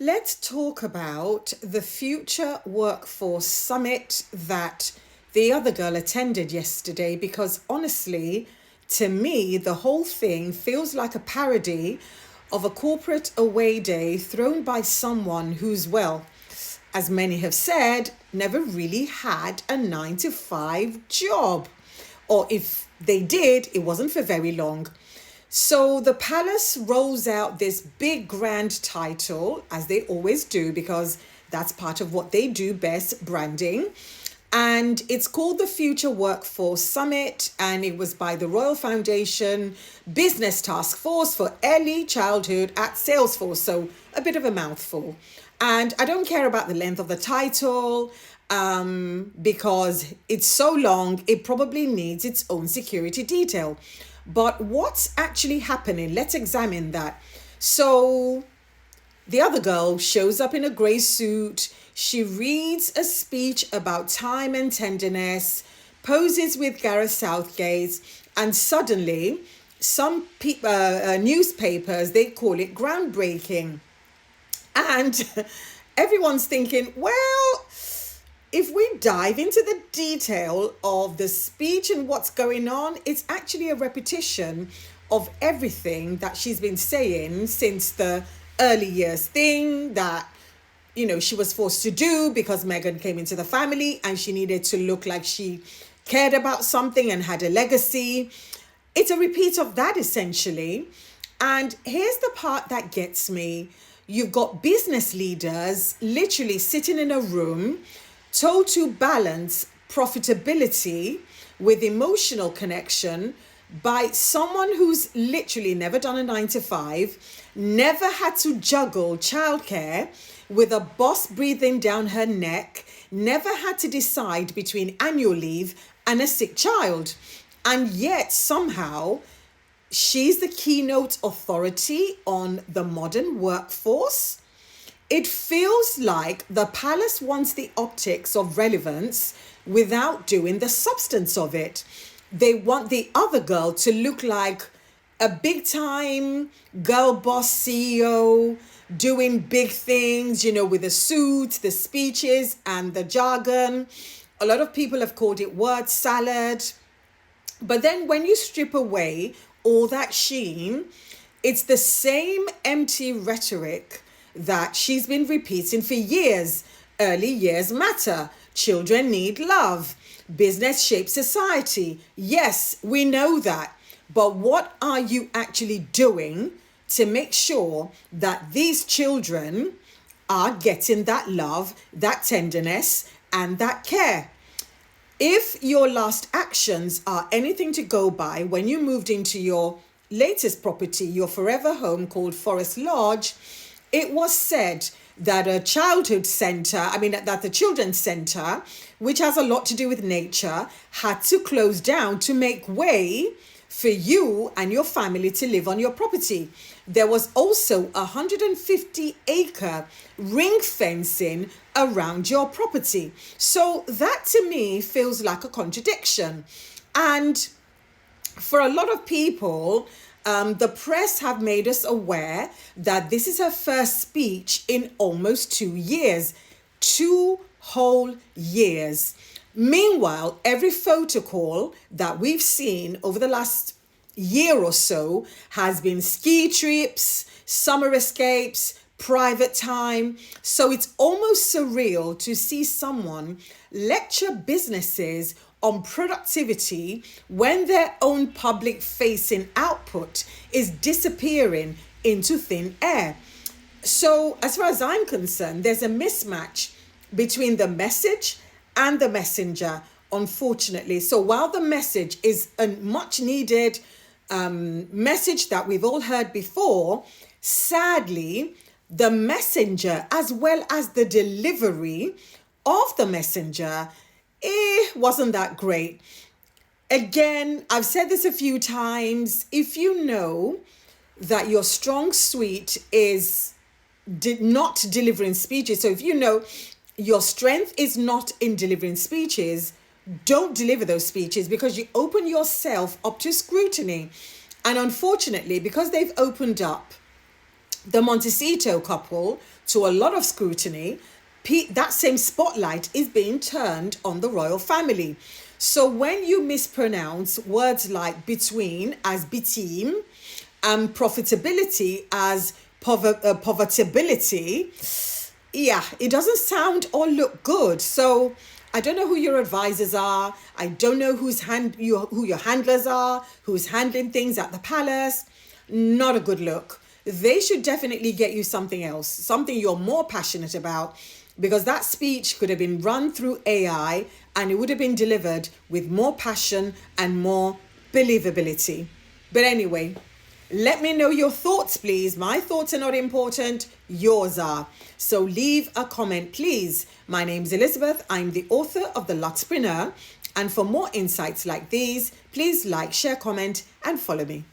Let's talk about the Future Workforce Summit that the other girl attended yesterday, because honestly, to me, the whole thing feels like a parody of a corporate away day thrown by someone who's, well, as many have said, never really had a 9 to 5 job. Or if they did, it wasn't for very long. So the palace rolls out this big grand title, as they always do, because that's part of what they do best, branding. And it's called the Future Workforce Summit, and it was by the Royal Foundation Business Taskforce for Early Childhood at Salesforce. So a bit of a mouthful. And I don't care about the length of the title because it's so long, it probably needs its own security detail. But what's actually happening? Let's examine that. So the other girl shows up in a grey suit. She reads a speech about time and tenderness, poses with Gareth Southgate, and suddenly some newspapers, they call it groundbreaking. And everyone's thinking, well, if we dive into the detail of the speech and what's going on, it's actually a repetition of everything that she's been saying since the early years thing that, she was forced to do because Meghan came into the family and she needed to look like she cared about something and had a legacy. It's a repeat of that essentially. And here's the part that gets me. You've got business leaders literally sitting in a room told to balance profitability with emotional connection by someone who's literally never done a 9 to 5, never had to juggle childcare with a boss breathing down her neck, never had to decide between annual leave and a sick child. And yet somehow she's the keynote authority on the modern workforce. It feels like the palace wants the optics of relevance without doing the substance of it. They want the other girl to look like a big time girl boss CEO doing big things, with the suit, the speeches, and the jargon. A lot of people have called it word salad. But then when you strip away all that sheen, it's the same empty rhetoric that she's been repeating for years. Early years matter. Children need love. Business shapes society. Yes, we know that. But what are you actually doing to make sure that these children are getting that love, that tenderness, and that care? If your last actions are anything to go by when you moved into your latest property, your forever home called Forest Lodge, it was said that that the children's center, which has a lot to do with nature, had to close down to make way for you and your family to live on your property. There was also 150-acre ring fencing around your property. So that to me feels like a contradiction. And for a lot of people, the press have made us aware that this is her first speech in almost 2 years. 2 whole years. Meanwhile, every photo call that we've seen over the last year or so has been ski trips, summer escapes, private time. So it's almost surreal to see someone lecture businesses on productivity when their own public facing output is disappearing into thin air. So as far as I'm concerned, there's a mismatch between the message and the messenger, unfortunately. So while the message is a much needed message that we've all heard before, sadly, the messenger as well as the delivery of the messenger wasn't that great. Again, I've said this a few times. If you know that your strong suite is not delivering speeches, so if you know your strength is not in delivering speeches, don't deliver those speeches, because you open yourself up to scrutiny. And unfortunately, because they've opened up the Montecito couple to a lot of scrutiny, that same spotlight is being turned on the royal family. So when you mispronounce words like between as beteem and profitability as povertability, yeah, it doesn't sound or look good. So I don't know who your advisors are. I don't know who your handlers are, who's handling things at the palace. Not a good look. They should definitely get you something else, something you're more passionate about, because that speech could have been run through AI and it would have been delivered with more passion and more believability. But anyway, let me know your thoughts, please. My thoughts are not important, yours are. So leave a comment, please. My name's Elizabeth. I'm the author of the Luxpreneur. And for more insights like these, please like, share, comment, and follow me.